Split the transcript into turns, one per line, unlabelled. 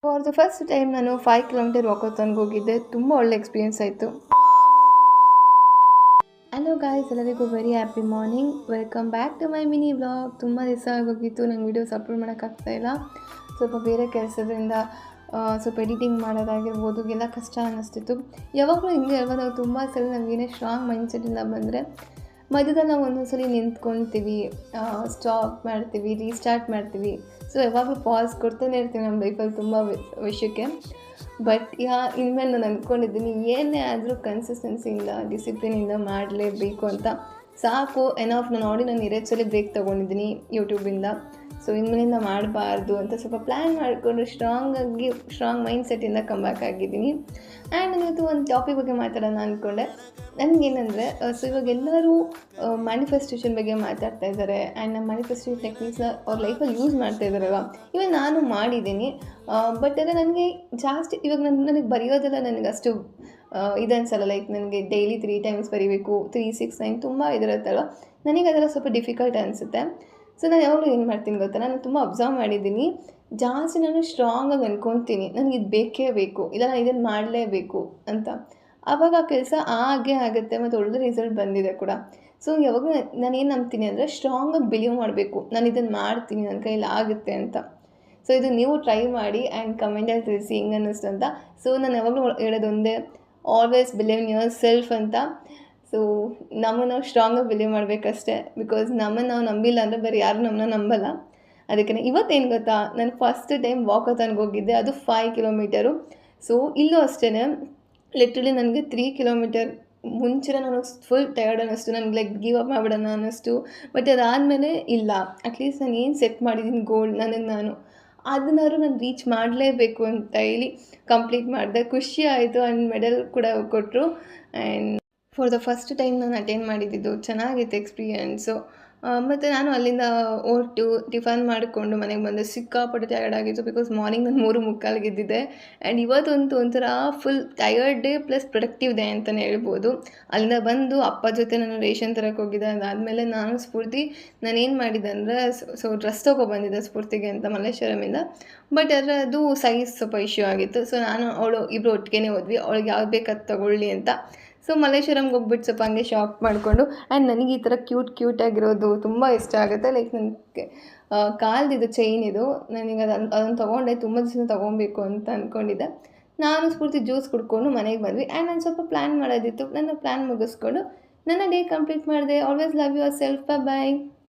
For the first time ನಾನು 5 kilometre ವಾಕಥಾನ್ಗೆ ಹೋಗಿದ್ದೆ. ತುಂಬ ಒಳ್ಳೆ ಎಕ್ಸ್ಪೀರಿಯನ್ಸ್ ಆಯಿತು. ಹಲೋ ಗಾಯ್ಸ್, ಎಲ್ಲರಿಗೂ very happy morning. Welcome back to my mini vlog. ತುಂಬ ದಿವಸ ಆಗೋಗಿತ್ತು ನಂಗೆ ವೀಡಿಯೋಸ್ ಅಪ್ಲೋಡ್ ಮಾಡೋಕ್ಕಾಗ್ತಾಯಿಲ್ಲ. ಸ್ವಲ್ಪ ಬೇರೆ ಕೆಲಸದಿಂದ ಸ್ವಲ್ಪ ಎಡಿಟಿಂಗ್ ಮಾಡೋದಾಗಿರ್ಬೋದು ಎಲ್ಲ ಕಷ್ಟ ಅನ್ನಿಸ್ತಿತ್ತು. ಯಾವಾಗಲೂ ಹಿಂಗೆ ಹೇಳ್ಬೋದು, ತುಂಬ ಸಲ ನಮಗೇನೇ ಸ್ಟ್ರಾಂಗ್ ಮೈಂಡ್ಸೆಟ್ಟಿಂದ ಬಂದರೆ ಮಧ್ಯದಲ್ಲಿ ನಾವು ಒಂದೊಂದ್ಸಲಿ ನಿಂತ್ಕೊಳ್ತೀವಿ, ಸ್ಟಾಪ್ ಮಾಡ್ತೀವಿ, ರೀಸ್ಟಾರ್ಟ್ ಮಾಡ್ತೀವಿ. ಸೊ ಯಾವಾಗಲೂ ಪಾಸ್ ಕೊಡ್ತಾನೆ ಇರ್ತೀವಿ ನಮ್ಮ ಲೈಫಲ್ಲಿ ತುಂಬ ವಿಷಯಕ್ಕೆ. ಬಟ್ ಇನ್ಮೇಲೆ ನಾನು ಅಂದ್ಕೊಂಡಿದ್ದೀನಿ, ಏನೇ ಆದರೂ ಕನ್ಸಿಸ್ಟೆನ್ಸಿಯಿಂದ ಡಿಸಿಪ್ಲಿನಿಂದ ಮಾಡಲೇಬೇಕು ಅಂತ. ಸಾಕು ಎನಫ್. ನಾನು ಆಲ್ರೆಡಿ ನಾನು 2 ಸಲ ಬ್ರೇಕ್ ತೊಗೊಂಡಿದ್ದೀನಿ ಯೂಟ್ಯೂಬಿಂದ. ಸೊ ಇನ್ಮೇಲಿಂದ ಮಾಡಬಾರ್ದು ಅಂತ ಸ್ವಲ್ಪ ಪ್ಲ್ಯಾನ್ ಮಾಡಿಕೊಂಡು ಸ್ಟ್ರಾಂಗ್ ಮೈಂಡ್ ಸೆಟ್ಟಿಂದ ಕಮ್ಬ್ಯಾಕ್ ಆಗಿದ್ದೀನಿ. ಆ್ಯಂಡ್ ನಾನಿವತ್ತು ಒಂದು ಟಾಪಿಕ್ ಬಗ್ಗೆ ಮಾತಾಡೋಣ ಅಂದ್ಕೊಂಡೆ. ನನಗೇನೆಂದರೆ, ಸೊ ಇವಾಗ ಎಲ್ಲರೂ ಮ್ಯಾನಿಫೆಸ್ಟೇಷನ್ ಬಗ್ಗೆ ಮಾತಾಡ್ತಾ ಇದ್ದಾರೆ. ಆ್ಯಂಡ್ ನಮ್ಮ ಮ್ಯಾನಿಫೆಸ್ಟೇಷನ್ ಟೆಕ್ನಿಕ್ಸ್ನ ಅವ್ರ ಲೈಫಲ್ಲಿ ಯೂಸ್ ಮಾಡ್ತಾ ಇದ್ದಾರಲ್ವ. ಇವನ್ ನಾನು ಮಾಡಿದ್ದೀನಿ. ಬಟ್ ಅದೇ ನನಗೆ ಜಾಸ್ತಿ ಇವಾಗ ನನಗೆ ಬರೆಯೋದೆಲ್ಲ ನನಗೆ ಅಷ್ಟು ಇದನ್ಸಲ್ಲ. ಲೈಕ್ ನನಗೆ ಡೈಲಿ 3 ಟೈಮ್ಸ್ ಬರೀಬೇಕು, 3, 6, 9 ತುಂಬ ಇದಿರುತ್ತಲ್ವ. ನನಗೆ ಅದೆಲ್ಲ ಸ್ವಲ್ಪ ಡಿಫಿಕಲ್ಟ್ ಅನಿಸುತ್ತೆ. ಸೊ ನಾನು ಯಾವಾಗಲೂ ಏನು ಮಾಡ್ತೀನಿ ಗೊತ್ತಾ, ನಾನು ತುಂಬ ಅಬ್ಸರ್ವ್ ಮಾಡಿದ್ದೀನಿ. ಜಾಸ್ತಿ ನಾನು ಸ್ಟ್ರಾಂಗಾಗಿ ಅಂದ್ಕೊತೀನಿ ನನಗೆ ಇದು ಬೇಕೇ ಬೇಕು, ಇಲ್ಲ ನಾನು ಇದನ್ನು ಮಾಡಲೇಬೇಕು ಅಂತ. ಆವಾಗ ಆ ಕೆಲಸ ಆಗೇ ಆಗುತ್ತೆ ಮತ್ತು ಒಳ್ಳೆ ರಿಸಲ್ಟ್ ಬಂದಿದೆ ಕೂಡ. ಸೊ ಯಾವಾಗಲೂ ನಾನೇನು ನಂಬ್ತೀನಿ ಅಂದರೆ, ಸ್ಟ್ರಾಂಗಾಗಿ ಬಿಲೀವ್ ಮಾಡಬೇಕು, ನಾನು ಇದನ್ನು ಮಾಡ್ತೀನಿ, ನನ್ನ ಕೈಯಲ್ಲಿ ಆಗುತ್ತೆ ಅಂತ. ಸೊ ಇದು ನೀವು ಟ್ರೈ ಮಾಡಿ ಆ್ಯಂಡ್ ಕಮೆಂಟಲ್ಲಿ ತಿಳಿಸಿ ಹೆಂಗೆ ಅನ್ನಿಸ್ತು ಅಂತ. ಸೊ ನಾನು ಯಾವಾಗಲೂ ಹೇಳೋದೊಂದೇ, always believe in yourself ಅಂತ. ಸೊ ನಮ್ಮನ್ನು ನಾವು ಸ್ಟ್ರಾಂಗಾಗಿ ಬಿಲೀವ್ ಮಾಡಬೇಕಷ್ಟೇ. ಬಿಕಾಸ್ ನಮ್ಮನ್ನು ನಾವು ನಂಬಿಲ್ಲ ಅಂದರೆ ಬೇರೆ ಯಾರು ನಮ್ಮನ್ನ ನಂಬಲ್ಲ. ಅದಕ್ಕೆ ಇವತ್ತೇನು ಗೊತ್ತಾ, ನಾನು ಫಸ್ಟ್ ಟೈಮ್ ವಾಕಥಾನ್ಗೆ ಹೋಗಿದ್ದೆ. ಅದು 5 ಕಿಲೋಮೀಟರು. ಸೊ ಇಲ್ಲೂ ಅಷ್ಟೇ, ಲಿಟ್ರಲಿ ನನಗೆ 3 ಕಿಲೋಮೀಟರ್ ಮುಂಚೆ ನಾನು ಫುಲ್ ಟಯರ್ಡ್ ಅನ್ನಿಸ್ತು. ನನಗೆ ಲೈಕ್ ಗಿವ್ ಅಪ್ ಮಾಡಿಬಿಡೋಣ ಅನ್ನಿಸ್ತು. ಬಟ್ ಅದಾದಮೇಲೆ ಇಲ್ಲ, ಅಟ್ಲೀಸ್ಟ್ ನಾನು ಏನು ಸೆಟ್ ಮಾಡಿದ್ದೀನಿ ಗೋಲ್ ನಾನು ಅದನ್ನಾದ್ರೂ ನಾನು ರೀಚ್ ಮಾಡಲೇಬೇಕು ಅಂತ ಹೇಳಿ ಕಂಪ್ಲೀಟ್ ಮಾಡಿದೆ. ಖುಷಿ ಆಯಿತು. ಆ್ಯಂಡ್ ಮೆಡಲ್ ಕೂಡ ಕೊಟ್ಟರು. And for the first time ನಾನು ಅಟೆಂಡ್ ಮಾಡಿದ್ದು ಚೆನ್ನಾಗಿತ್ತು ಎಕ್ಸ್ಪೀರಿಯೆನ್ಸು. ಮತ್ತು ನಾನು ಅಲ್ಲಿಂದ ಹೊರಟು ಟಿಫನ್ ಮಾಡಿಕೊಂಡು ಮನೆಗೆ ಬಂದೆ. ಸಿಕ್ಕಾಪಟ್ಟೆ ಟಯರ್ಡ್ ಆಗಿತ್ತು. ಬಿಕಾಸ್ ಮಾರ್ನಿಂಗ್ ನಾನು 3:45ಗೆ ಎದ್ದಿದ್ದೆ. ಆ್ಯಂಡ್ ಇವತ್ತಂತೂ ಒಂಥರ full tired day plus productive day ಅಂತಲೇ ಹೇಳ್ಬೋದು. ಅಲ್ಲಿಂದ ಬಂದು ಅಪ್ಪ ಜೊತೆ ನಾನು ರೇಷನ್ ತರಕ್ಕೆ ಹೋಗಿದ್ದೆ. ಅದಾದಮೇಲೆ ನಾನೇನು ಮಾಡಿದ್ದೆ ಅಂದರೆ, ಸೊ ಡ್ರೆಸ್ ತೊಗೊಬಂದಿದ್ದೆ ಸ್ಫೂರ್ತಿಗೆ ಅಂತ ಮಲ್ಲೇಶ್ವರಮಿಂದ. ಬಟ್ ಅದು ಸೈಜ್ ಸ್ವಲ್ಪ ಇಶ್ಯೂ ಆಗಿತ್ತು. ಸೊ ಅವಳು ಇಬ್ಬರು ಒಟ್ಟಿಗೆ ಹೋದ್ವಿ. ಅವಳಿಗೆ ಯಾವ್ದು ಬೇಕು ಅದು ತೊಗೊಳ್ಳಿ ಅಂತ. ಸೊ ಮಲ್ಲೇಶ್ವರಂಗೆ ಹೋಗ್ಬಿಟ್ಟು ಸ್ವಲ್ಪ ಹಂಗೆ ಶಾಪ್ ಮಾಡಿಕೊಂಡು. ಆ್ಯಂಡ್ ನನಗೆ ಈ ಥರ ಕ್ಯೂಟಾಗಿರೋದು ತುಂಬ ಇಷ್ಟ ಆಗುತ್ತೆ. ಲೈಕ್ ನನಗೆ ಕಾಲ್ದಿದು ಚೈನ್ ಇದು, ನನಗೆ ಅದನ್ನು ತೊಗೊಂಡೆ. ತುಂಬ ದಿವಸ ತೊಗೊಬೇಕು ಅಂತ ಅಂದ್ಕೊಂಡಿದ್ದೆ. ನಾನು ಸ್ಫೂರ್ತಿ ಜ್ಯೂಸ್ ಕುಡ್ಕೊಂಡು ಮನೆಗೆ ಬಂದ್ವಿ. ಆ್ಯಂಡ್ ನಾನು ಸ್ವಲ್ಪ ಪ್ಲ್ಯಾನ್ ಮಾಡೋದಿತ್ತು. ನನ್ನ ಪ್ಲ್ಯಾನ್ ಮುಗಿಸ್ಕೊಂಡು ನನ್ನ ಡೇ ಕಂಪ್ಲೀಟ್ ಮಾಡಿದೆ. Always love yourself. ಬಾಯ್.